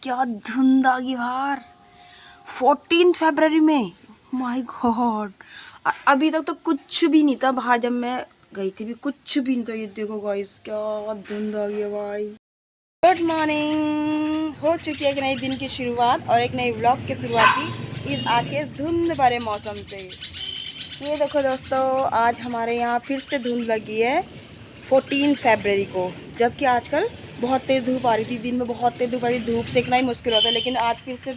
क्या धुंध आ गई बाहर 14 फरवरी में। माय गॉड, अभी तक तो कुछ भी नहीं था बाहर। जब मैं गई थी भी कुछ भी नहीं था। ये देखो गाइस, क्या धुंध आ गई है भाई। Good morning. हो चुकी है एक नए दिन की शुरुआत और एक नई व्लॉग की शुरुआत की इस आज के इस धुंध भरे मौसम से। ये देखो दोस्तों, आज हमारे यहाँ फिर से धुंध लगी है 14 फरवरी को। जबकि आजकल बहुत तेज़ धूप आ रही थी, दिन में बहुत तेज़ धूप आ रही थी, धूप सेकना ही मुश्किल होता है, लेकिन आज फिर से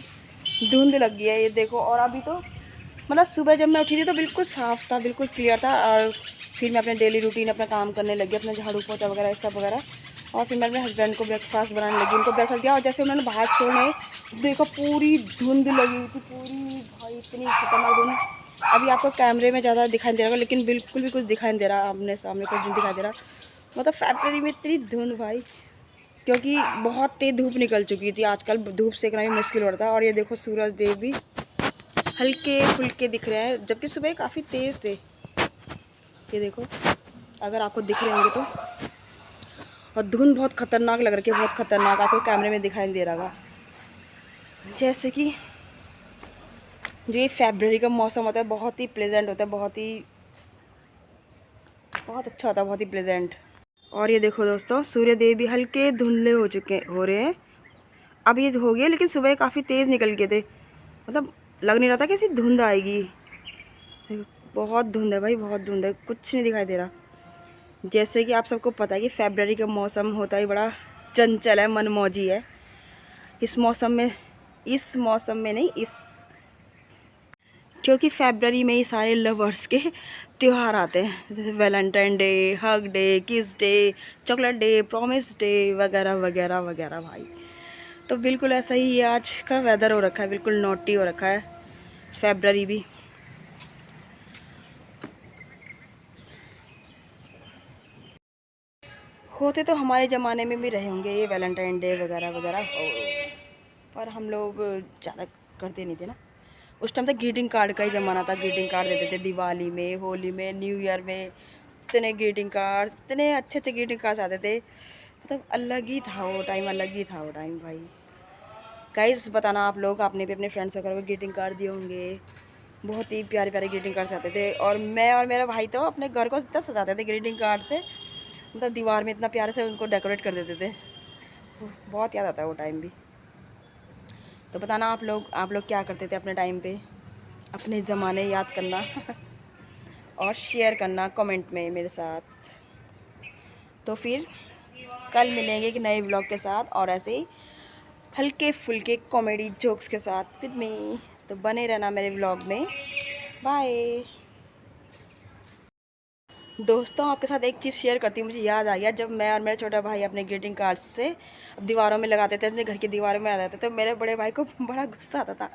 धुंध लगी है। ये देखो, और अभी तो मतलब सुबह जब मैं उठी थी तो बिल्कुल साफ़ था, बिल्कुल क्लियर था। और फिर मैं अपने डेली रूटीन अपना काम करने लगी, अपना झाड़ू पोछा वगैरह सब वगैरह। और फिर मैं अपने हस्बैंड को ब्रेकफास्ट बनाने लगी, उनको ब्रेकफास्ट दिया। और जैसे उन्होंने बाहर छोड़े, देखो पूरी धुंध लगी हुई थी, पूरी भाई इतनी खतरनाक धुंध। अभी आपको कैमरे में ज़्यादा दिखाई दे रहा होगा, लेकिन बिल्कुल भी कुछ दिखाई नहीं दे रहा, आमने सामने कुछ नहीं दिखाई दे रहा। मतलब फरवरी में इतनी धुंध भाई, क्योंकि बहुत तेज़ धूप निकल चुकी थी। आजकल धूप सेकना भी मुश्किल हो रहा था। और ये देखो, सूरज देव भी हल्के फुल्के दिख रहे हैं, जबकि सुबह काफ़ी तेज़ थे। ये देखो, अगर आपको दिख रहे होंगे तो। और धुंध बहुत खतरनाक लग रही है, बहुत खतरनाक। आपको कैमरे में दिखाई नहीं दे रहा होगा। जैसे कि जो ये फरवरी का मौसम होता है, बहुत ही प्लेजेंट होता है, बहुत अच्छा होता है, बहुत ही प्लेजेंट। और ये देखो दोस्तों, सूर्य देव भी हल्के धुंधले हो रहे हैं। अब ये हो गया, लेकिन सुबह काफ़ी तेज़ निकल गए थे। मतलब लग नहीं रहा था कि ऐसी धुंध आएगी। देखो, बहुत धुंध है भाई, बहुत धुंध है, कुछ नहीं दिखाई दे रहा। जैसे कि आप सबको पता है कि फरवरी का मौसम होता ही बड़ा चंचल है, मनमौजी है। इस मौसम में नहीं, क्योंकि फरवरी में ही सारे लवर्स के त्यौहार आते हैं, जैसे वैलेंटाइन डे, हग डे, किस day, chocolate day, promise day वगैरह वगैरह वगैरह भाई। तो बिल्कुल ऐसा ही आज का वेदर हो रखा है, बिल्कुल नॉटी हो रखा है फरवरी भी। होते तो हमारे ज़माने में भी रहे होंगे ये वैलेंटाइन डे वगैरह वगैरह, पर हम लोग ज़्यादा करते नहीं थे ना। उस टाइम तक ग्रीटिंग कार्ड का ही ज़माना था। ग्रीटिंग कार्ड देते थे दिवाली में, होली में, न्यू ईयर में। इतने ग्रीटिंग कार्ड, इतने अच्छे अच्छे ग्रीटिंग कार्ड्स आते थे। मतलब अलग ही था वो टाइम, अलग ही था वो टाइम भाई। गाइस बताना आप लोग, आपने भी अपने फ्रेंड्स वगैरह को ग्रीटिंग कार्ड दिए होंगे। बहुत ही प्यारे प्यारे ग्रीटिंग कार्ड्स आते थे। और मैं और मेरा भाई तो अपने घर को इतना सजाते थे ग्रीटिंग कार्ड से, मतलब दीवार में इतना प्यारे से उनको डेकोरेट कर देते थे। बहुत याद आता है वो टाइम भी। तो बताना आप लोग क्या करते थे अपने टाइम पे, अपने ज़माने याद करना और शेयर करना कमेंट में मेरे साथ। तो फिर कल मिलेंगे एक नए व्लॉग के साथ, और ऐसे ही हल्के फुल्के कॉमेडी जोक्स के साथ विद मी। तो बने रहना मेरे व्लॉग में। बाय दोस्तों, आपके साथ एक चीज़ शेयर करती हूँ, मुझे याद आ गया। जब मैं और मेरा छोटा भाई अपने ग्रीटिंग कार्ड्स से दीवारों में लगाते थे, अपने घर की दीवारों में लगाते थे, तो मेरे बड़े भाई को बड़ा गुस्सा आता था।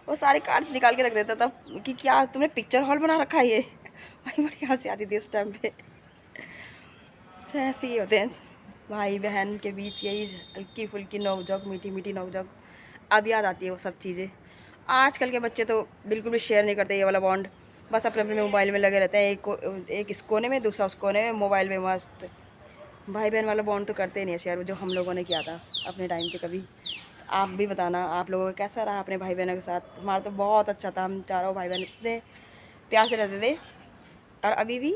वो सारे कार्ड्स निकाल के रख देता था कि क्या तुमने पिक्चर हॉल बना रखा है ये। भाई बड़ी हंसी आती थी इस टाइम पे। तो ऐसे ही होते हैं भाई बहन के बीच, यही हल्की फुल्की नोक-झोंक, मीठी मीठी नोक-झोंक। अब याद आती है वो सब चीज़ें। आजकल के बच्चे तो बिल्कुल भी शेयर नहीं करते ये वाला बॉन्ड। बस अपने अपने मोबाइल में लगे रहते हैं, एक इस कोने में, दूसरा उस कोने में, मोबाइल में मस्त। भाई बहन वाला बॉन्ड तो करते ही नहीं है शेयर, जो हम लोगों ने किया था अपने टाइम पे कभी। तो आप भी बताना आप लोगों का कैसा रहा अपने भाई बहनों के साथ। हमारा तो बहुत अच्छा था, हम चारों भाई बहन इतने प्यार से रहते थे। और अभी भी,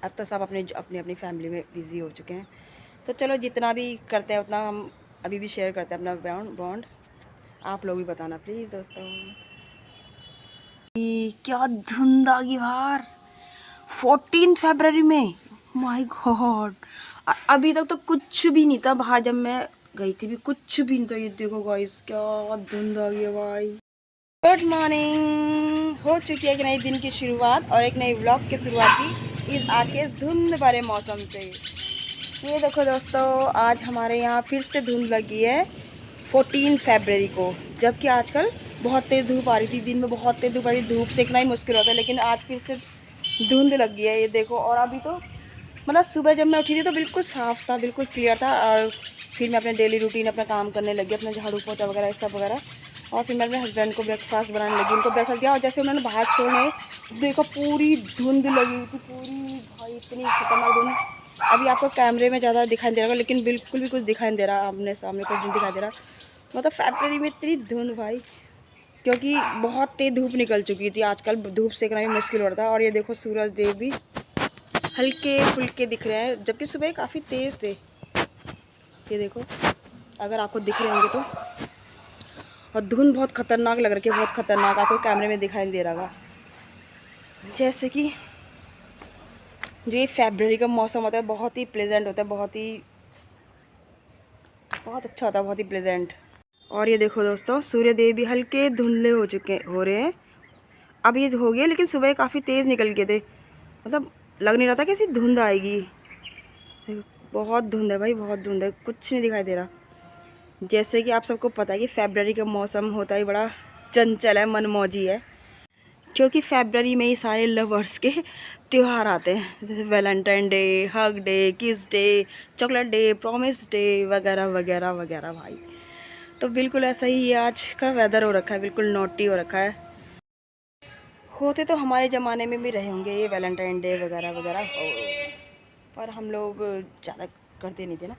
अब तो सब अपनी अपनी फैमिली में बिज़ी हो चुके हैं। तो चलो, जितना भी करते हैं उतना हम अभी भी शेयर करते हैं अपना बॉन्ड। आप लोग भी बताना प्लीज़ दोस्तों। क्या धुंध आ गई बाहर 14 फरवरी में। माय गॉड, अभी तक तो कुछ भी नहीं था बाहर। जब मैं गई थी भी कुछ भी नहीं था। ये देखो गाइस, क्या धुंध आ गई है भाई। Good morning. हो चुकी है एक नए दिन की शुरुआत और एक नई व्लॉग की शुरुआत की इस आज के इस धुंध भरे मौसम से। ये देखो दोस्तों, आज हमारे यहाँ फिर से धुंध लगी है 14 फरवरी को। जबकि आजकल बहुत तेज़ धूप आ रही थी, दिन में बहुत तेज़ धूप आ रही थी, धूप सेकना ही मुश्किल होता है, लेकिन आज फिर से धुंध लगी है। ये देखो, और अभी तो मतलब सुबह जब मैं उठी थी तो बिल्कुल साफ़ था, बिल्कुल क्लियर था। और फिर मैं अपने डेली रूटीन अपना काम करने लगी, अपना झाड़ू पोछा वगैरह सब वगैरह। और फिर मैं अपने हस्बैंड को ब्रेकफास्ट बनाने लगी, उनको ब्रेकफास्ट दिया। और जैसे उन्होंने बाहर छोड़े, देखो पूरी धुंध लगी हुई थी, पूरी भाई इतनी खतरनाक धुंध। अभी आपको कैमरे में ज़्यादा दिखाई दे रहा होगा, लेकिन बिल्कुल भी कुछ दिखाई नहीं दे रहा, आमने सामने कुछ नहीं दिखाई दे रहा। मतलब फरवरी में इतनी धुंध भाई, क्योंकि बहुत तेज धूप निकल चुकी थी। आजकल धूप सेकना भी मुश्किल हो रहा था। और ये देखो सूरज देव भी हल्के फुल्के दिख रहे हैं, जबकि सुबह काफ़ी तेज़ थे। ये देखो, अगर आपको दिख रहे होंगे तो। और धुंध बहुत ख़तरनाक लग रही है, बहुत ख़तरनाक, आपको कैमरे में दिखाई नहीं दे रहा होगा। जैसे कि जो ये फरवरी का मौसम होता है बहुत ही प्लेजेंट होता है, बहुत अच्छा होता है, बहुत ही प्लेजेंट। और ये देखो दोस्तों, सूर्य देव भी हल्के धुंधले हो रहे हैं। अब ये हो गया, लेकिन सुबह काफ़ी तेज़ निकल गए थे, मतलब लग नहीं रहा था कि ऐसी धुंध आएगी। देखो, बहुत धुंध है भाई, बहुत धुंध है, कुछ नहीं दिखाई दे रहा। जैसे कि आप सबको पता है कि फरवरी का मौसम होता ही बड़ा चंचल है, मनमौजी है, क्योंकि फरवरी में ही सारे लवर्स के त्यौहार आते हैं, जैसे वैलेंटाइन डे, हग डे, किस day, chocolate day, promise day वगैरह वगैरह वगैरह भाई। तो बिल्कुल ऐसा ही आज का वेदर हो रखा है, बिल्कुल नॉटी हो रखा है। होते तो हमारे ज़माने में भी रहे होंगे ये वैलेंटाइन डे वगैरह वगैरह, पर हम लोग ज़्यादा करते नहीं थे ना।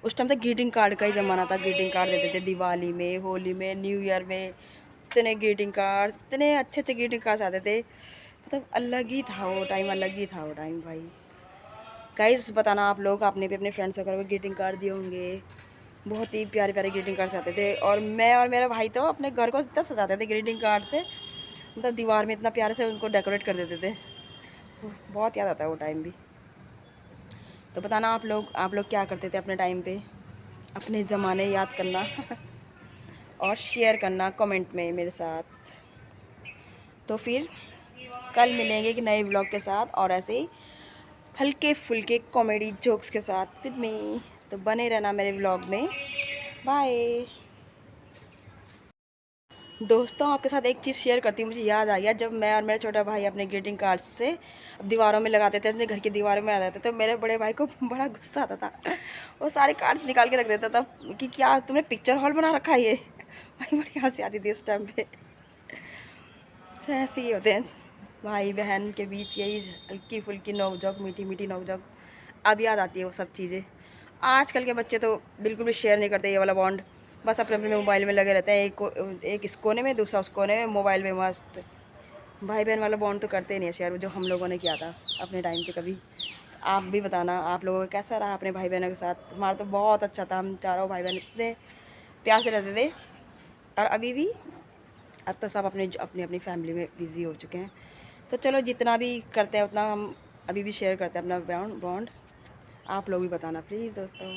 उस टाइम तो ग्रीटिंग कार्ड का ही ज़माना था, ग्रीटिंग कार्ड देते थे दिवाली में, होली में, न्यू ईयर में। इतने ग्रीटिंग कार्ड, इतने अच्छे अच्छे ग्रीटिंग कार्ड्स आते थे, मतलब अलग ही था वो टाइम, अलग ही था वो टाइम भाई। गाइस बताना आप लोग, आपने भी अपने फ्रेंड्स वगैरह को ग्रीटिंग कार्ड दिए होंगे। बहुत ही प्यारे प्यारे ग्रीटिंग कार्ड्स आते थे, और मैं और मेरा भाई तो अपने घर को इतना सजाते थे ग्रीटिंग कार्ड से, मतलब दीवार में इतना प्यारे से उनको डेकोरेट कर देते थे। बहुत याद आता है वो टाइम भी। तो बताना आप लोग क्या करते थे अपने टाइम पे, अपने ज़माने याद करना और शेयर करना कमेंट में मेरे साथ। तो फिर कल मिलेंगे एक नए व्लॉग के साथ, और ऐसे ही हल्के फुल्के कॉमेडी जोक्स के साथ विद मी। तो बने रहना मेरे व्लॉग में। बाय दोस्तों, आपके साथ एक चीज़ शेयर करती हूँ, मुझे याद आ गया, जब मैं और मेरा छोटा भाई अपने ग्रीटिंग कार्ड्स से दीवारों में लगाते थे, अपने घर की दीवारों में लगाते थे, तो मेरे बड़े भाई को बड़ा गुस्सा आता था। वो सारे कार्ड्स निकाल के रख देता था कि क्या तुमने पिक्चर हॉल बना रखा है ये। भाई बड़ी हंसी आती थी उस टाइम पे। तो ऐसे ही होते हैं भाई बहन के बीच, यही हल्की फुल्की नोक-झोंक, मीठी मीठी नोक-झोंक। अब याद आती है वो सब चीज़ें। आजकल के बच्चे तो बिल्कुल भी शेयर नहीं करते ये वाला बॉन्ड, बस अपने अपने मोबाइल में लगे रहते हैं, एक इस कोने में, दूसरा उस कोने में, मोबाइल में मस्त। भाई बहन वाला बॉन्ड तो करते ही नहीं है शेयर, जो हम लोगों ने किया था अपने टाइम पे कभी। आप भी बताना आप लोगों का कैसा रहा अपने भाई बहनों के साथ। हमारा तो बहुत अच्छा था, हम चारों भाई बहन इतने प्यार से रहते थे। और अभी भी, अब तो सब अपने अपनी अपनी फैमिली में बिज़ी हो चुके हैं। तो चलो, जितना भी करते हैं उतना हम अभी भी शेयर करते हैं अपना बॉन्ड। आप लोग भी बताना प्लीज़ दोस्तों।